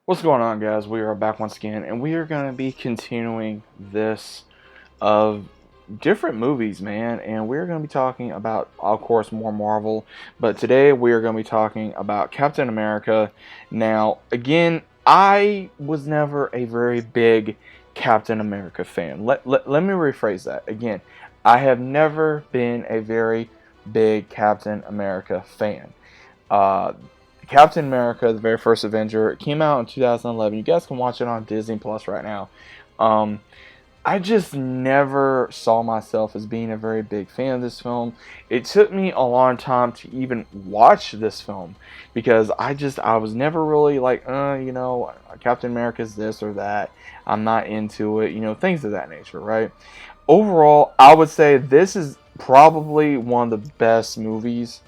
What's going on, guys? We are back once again, and we are going to be continuing this of different movies, man. And we're going to be talking about, of course, more Marvel. But today we are going to be talking about Captain America. Now, again, I was never a very big Captain America fan. Let me rephrase that. Again, I have never been a very big Captain America fan. Uh, Captain America, the very first Avenger, it came out in 2011. You guys can watch it on Disney Plus right now. Um, I just never saw myself as being a very big fan of this film. It took me a long time to even watch this film because I was never really like, Captain America's this or that. I'm not into it, things of that nature, right? Overall, I would say this is probably one of the best movies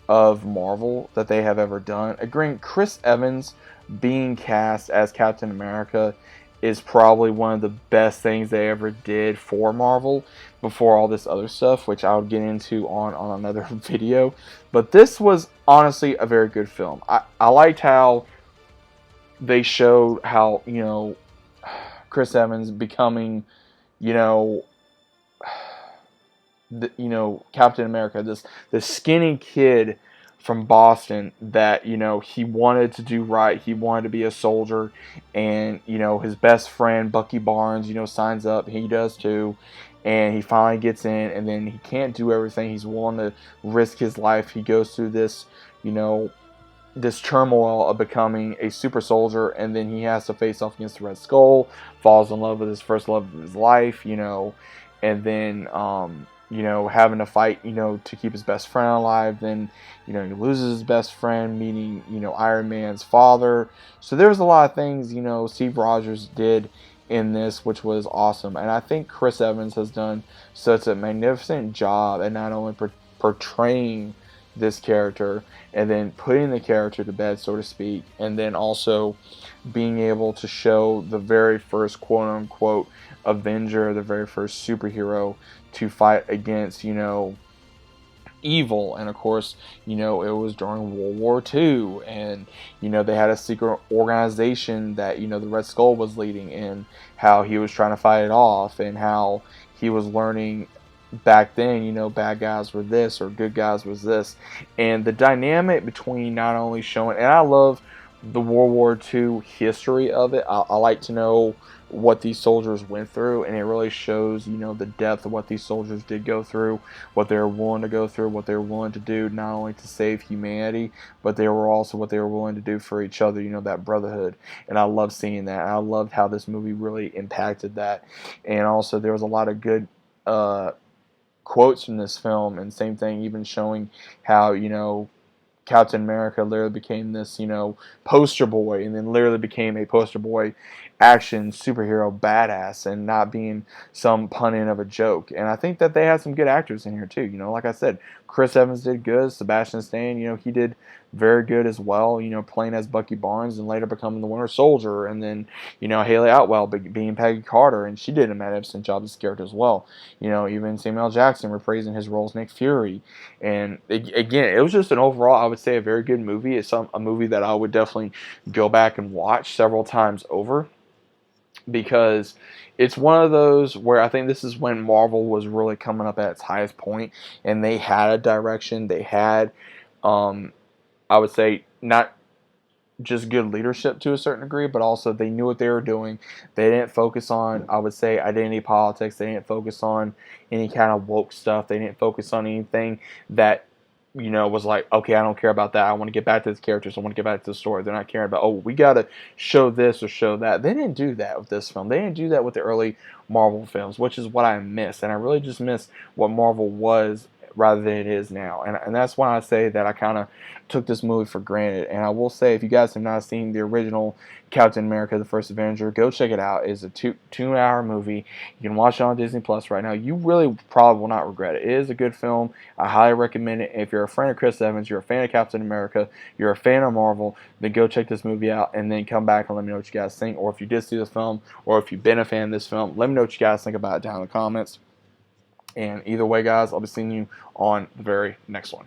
of Marvel that they have ever done. Agreeing, Chris Evans being cast as Captain America is probably one of the best things they ever did for Marvel before all this other stuff, which I'll get into on another video. But this was honestly a very good film. I liked how they showed how, Chris Evans becoming, you know, Captain America, this skinny kid from Boston that he wanted to do right. He wanted to be a soldier, and his best friend Bucky Barnes signs up. He does too, and he finally gets in, and then he can't do everything. He's willing to risk his life. He goes through this you know this turmoil of becoming a super soldier, and then he has to face off against the Red Skull, falls in love with his first love of his life, and then having to fight, to keep his best friend alive. Then, he loses his best friend, meaning, Iron Man's father. So there's a lot of things, Steve Rogers did in this, which was awesome. And I think Chris Evans has done such a magnificent job at not only portraying this character and then putting the character to bed, so to speak, and then also being able to show the very first quote unquote Avenger, the very first superhero to fight against, evil. And of course, it was during World War II, and they had a secret organization that the Red Skull was leading, and how he was trying to fight it off, and how he was learning back then, bad guys were this or good guys was this. And the dynamic between not only showing, and I love the World War II history of it. I like to know what these soldiers went through, and it really shows, the depth of what these soldiers did go through, what they were willing to go through, what they were willing to do, not only to save humanity, but they were also what they were willing to do for each other, that brotherhood. And I love seeing that. I loved how this movie really impacted that. And also there was a lot of good quotes from this film, and same thing, even showing how Captain America literally became this poster boy, and then literally became a poster boy action superhero badass, and not being some pun-in of a joke. And I think that they had some good actors in here too. Like I said, Chris Evans did good. Sebastian Stan, he did very good as well, playing as Bucky Barnes and later becoming the Winter Soldier. And then, Haley Atwell being Peggy Carter, and she did a magnificent job as a character as well. Even Samuel Jackson reprising his role as Nick Fury. And again, it was just an overall, I would say, a very good movie. It's a movie that I would definitely go back and watch several times over, because it's one of those where I think this is when Marvel was really coming up at its highest point, and they had a direction. They had, I would say, not just good leadership to a certain degree, but also they knew what they were doing. They didn't focus on, I would say, identity politics. They didn't focus on any kind of woke stuff. They didn't focus on anything that was like, okay, I don't care about that. I want to get back to the characters. I want to get back to the story. They're not caring about, oh, we got to show this or show that. They didn't do that with this film. They didn't do that with the early Marvel films, which is what I miss. And I really just miss what Marvel was rather than it is now. And that's why I say that I kind of took this movie for granted. And I will say, if you guys have not seen the original Captain America, the First Avenger, go check it out. It's a two-hour movie. You can watch it on Disney Plus right now. You really probably will not regret it. It is a good film. I highly recommend it. If you're a fan of Chris Evans, you're a fan of Captain America, you're a fan of Marvel, then go check this movie out, and then come back and let me know what you guys think. Or if you did see this film, or if you've been a fan of this film, let me know what you guys think about it down in the comments. And either way, guys, I'll be seeing you on the very next one.